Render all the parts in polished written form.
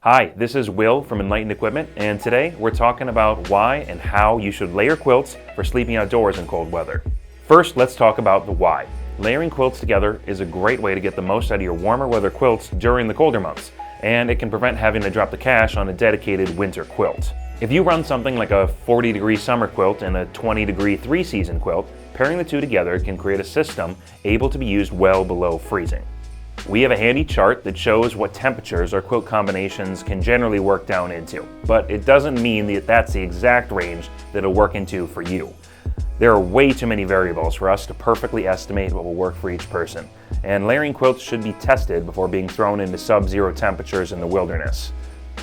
Hi, this is Will from Enlightened Equipment, and today we're talking about why and how you should layer quilts for sleeping outdoors in cold weather. First, let's talk about the why. Layering quilts together is a great way to get the most out of your warmer weather quilts during the colder months, and it can prevent having to drop the cash on a dedicated winter quilt. If you run something like a 40-degree summer quilt and a 20-degree three-season quilt, pairing the two together can create a system able to be used well below freezing. We have a handy chart that shows what temperatures our quilt combinations can generally work down into, but it doesn't mean that that's the exact range that it'll work into for you. There are way too many variables for us to perfectly estimate what will work for each person, and layering quilts should be tested before being thrown into sub-zero temperatures in the wilderness.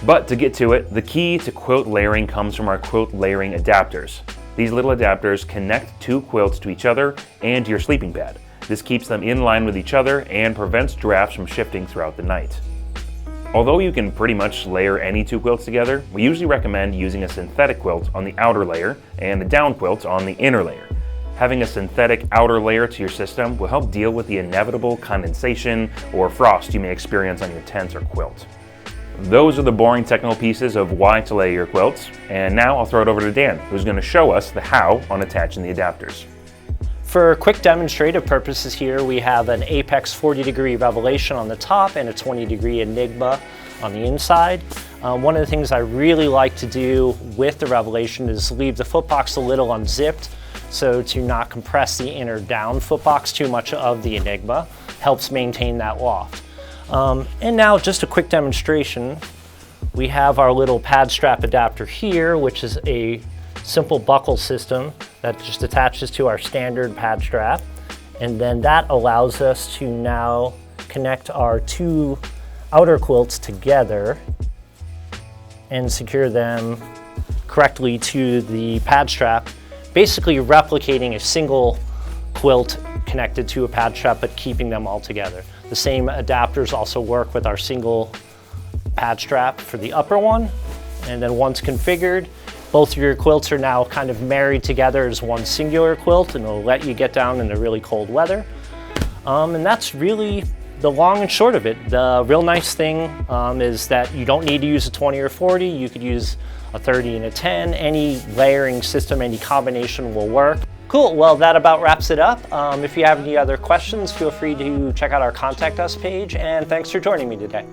But to get to it, the key to quilt layering comes from our quilt layering adapters. These little adapters connect two quilts to each other and to your sleeping pad. This keeps them in line with each other and prevents drafts from shifting throughout the night. Although you can pretty much layer any two quilts together, we usually recommend using a synthetic quilt on the outer layer and a down quilt on the inner layer. Having a synthetic outer layer to your system will help deal with the inevitable condensation or frost you may experience on your tent or quilt. Those are the boring technical pieces of why to layer your quilts, and now I'll throw it over to Dan, who's going to show us the how on attaching the adapters. For quick demonstrative purposes here, we have an Apex 40-degree Revelation on the top and a 20-degree Enigma on the inside. One of the things I really like to do with the Revelation is leave the footbox a little unzipped, so to not compress the inner down footbox too much of the Enigma. Helps maintain that loft. And now just a quick demonstration. We have our little pad strap adapter here, which is a simple buckle system that just attaches to our standard pad strap. And then that allows us to now connect our two outer quilts together and secure them correctly to the pad strap, basically replicating a single quilt connected to a pad strap, but keeping them all together. The same adapters also work with our single pad strap for the upper one. And then once configured, both of your quilts are now kind of married together as one singular quilt, and it'll let you get down in the really cold weather. And that's really the long and short of it. The real nice thing is that you don't need to use a 20 or 40. You could use a 30 and a 10. Any layering system, any combination will work. Cool, well that about wraps it up. If you have any other questions, feel free to check out our Contact Us page, and thanks for joining me today.